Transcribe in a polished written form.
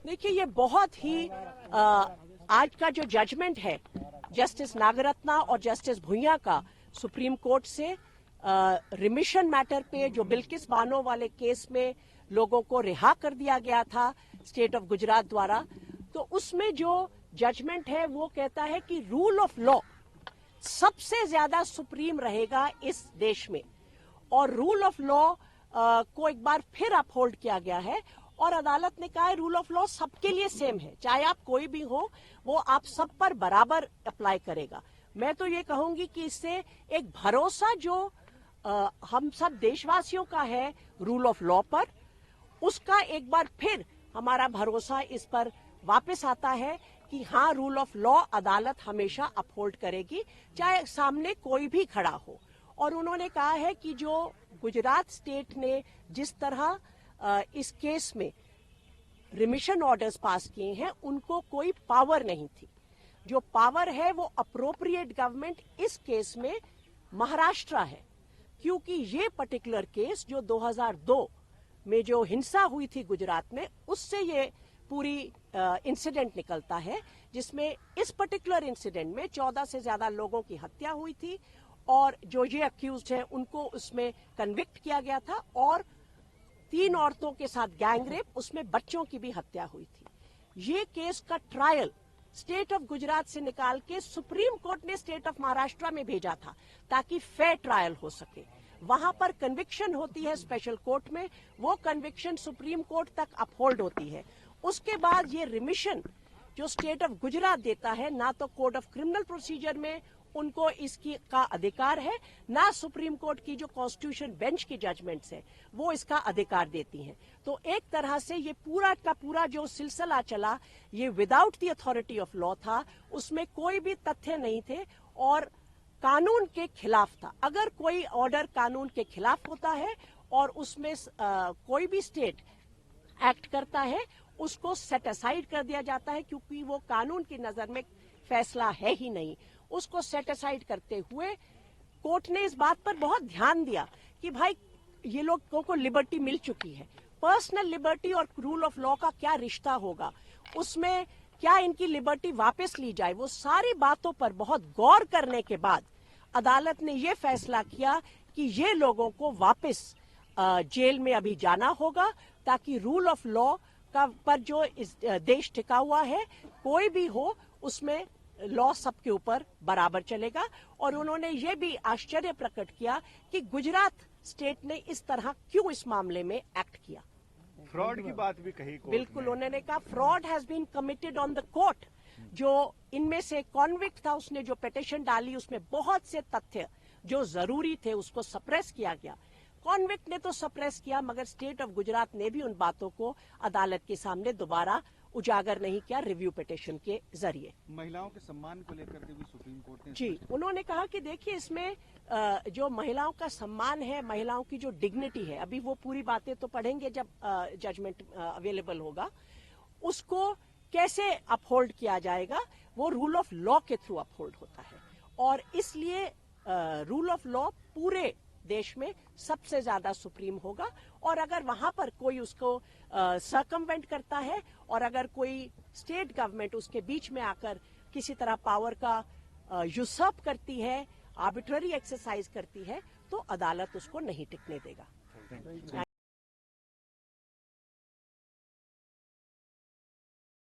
देखिए, ये बहुत ही आज का जो जजमेंट है जस्टिस नागरत्ना और जस्टिस भुइयां का सुप्रीम कोर्ट से रिमिशन मैटर पे जो बिल्किस बानो वाले केस में लोगों को रिहा कर दिया गया था स्टेट ऑफ गुजरात द्वारा, तो उसमें जो जजमेंट है वो कहता है कि रूल ऑफ लॉ सबसे ज्यादा सुप्रीम रहेगा इस देश में, और रूल ऑफ लॉ को एक बार फिर अपहोल्ड किया गया है। और अदालत ने कहा है रूल ऑफ लॉ सबके लिए सेम है, चाहे आप कोई भी हो, वो आप सब पर बराबर अप्लाई करेगा। मैं तो ये कहूंगी कि इससे एक भरोसा जो हम सब देशवासियों का है रूल ऑफ लॉ पर, उसका एक बार फिर हमारा भरोसा इस पर वापस आता है कि हाँ, रूल ऑफ लॉ अदालत हमेशा अपहोल्ड करेगी, चाहे सामने कोई भी खड़ा हो। और उन्होंने कहा है कि जो गुजरात स्टेट ने जिस तरह इस केस में रिमिशन ऑर्डर्स पास किए हैं, उनको कोई पावर नहीं थी। जो पावर है वो अप्रोप्रिएट गवर्नमेंट इस केस में महाराष्ट्र है, क्योंकि ये पर्टिकुलर केस जो 2002 में जो हिंसा हुई थी गुजरात में, उससे ये पूरी इंसिडेंट निकलता है, जिसमें इस पर्टिकुलर इंसिडेंट में 14 से ज्यादा लोगों की हत्या हुई थी और जो ये अक्यूज्ड हैं उनको उसमें कन्विक्ट किया गया था, और 3 औरतों के साथ गैंग रेप, उसमें बच्चों की भी हत्या हुई थी। ये केस का ट्रायल स्टेट ऑफ गुजरात से निकाल के सुप्रीम कोर्ट ने स्टेट ऑफ महाराष्ट्र में भेजा था ताकि फेयर ट्रायल हो सके। वहां पर कन्विक्शन होती है स्पेशल कोर्ट में, वो कन्विक्शन सुप्रीम कोर्ट तक अपहोल्ड होती है। उसके बाद ये रिमिशन जो स्टेट ऑफ गुजरात देता है, ना तो कोड ऑफ क्रिमिनल प्रोसीजर में उनको इसकी का अधिकार है, ना सुप्रीम कोर्ट की जो कॉन्स्टिट्यूशन बेंच की जजमेंट्स है वो इसका अधिकार देती हैं। तो एक तरह से ये पूरा का पूरा जो सिलसिला चला, ये without the authority of law था, उसमें कोई भी तथ्य नहीं थे और कानून के खिलाफ था। अगर कोई ऑर्डर कानून के खिलाफ होता है और उसमें कोई भी स्टेट एक्ट करता है, उसको सेट असाइड कर दिया जाता है, क्योंकि वो कानून की नजर में फैसला है ही नहीं। उसको सेट असाइड करते हुए कोर्ट ने इस बात पर बहुत ध्यान दिया कि भाई ये लोगों को लिबर्टी मिल चुकी है, पर्सनल लिबर्टी और रूल ऑफ लॉ का क्या रिश्ता होगा, उसमें क्या इनकी लिबर्टी वापस ली जाए। वो सारी बातों पर बहुत गौर करने के बाद अदालत ने ये फैसला किया कि ये लोगों को वापस जेल में अभी जाना होगा, ताकि रूल ऑफ लॉ का पर जो इस देश टिका हुआ है, कोई भी हो उसमें लॉ सबके ऊपर बराबर चलेगा। और उन्होंने ये भी आश्चर्य प्रकट किया कि गुजरात स्टेट ने इस तरह क्यों इस मामले में एक्ट किया। फ्रॉड की बात भी कही कोर्ट बिल्कुल, उन्होंने कहा fraud has been committed on the court. जो इनमें से कॉन्विक्ट था, उसने जो पिटीशन डाली उसमें बहुत से तथ्य जो जरूरी थे उसको सप्रेस किया गया। कॉन्विक्ट ने तो सप्रेस किया, मगर स्टेट ऑफ गुजरात ने भी उन बातों को अदालत के सामने दोबारा उजागर नहीं किया रिव्यू पिटीशन के जरिए। महिलाओं के सम्मान को लेकर के भी सुप्रीम कोर्ट ने जी, उन्होंने कहा कि देखिए, इसमें जो महिलाओं का सम्मान है, महिलाओं की जो डिग्निटी है, अभी वो पूरी बातें तो पढ़ेंगे जब जजमेंट अवेलेबल होगा, उसको कैसे अपहोल्ड किया जाएगा, वो रूल ऑफ लॉ के थ्रू अपहोल्ड होता है। और इसलिए रूल ऑफ लॉ पूरे देश में सबसे ज्यादा सुप्रीम होगा। और अगर वहां पर कोई उसको सर्कमवेंट करता है और अगर कोई स्टेट गवर्नमेंट उसके बीच में आकर किसी तरह पावर का यूसर्प करती है, आर्बिट्ररी एक्सरसाइज करती है, तो अदालत उसको नहीं टिकने देगा।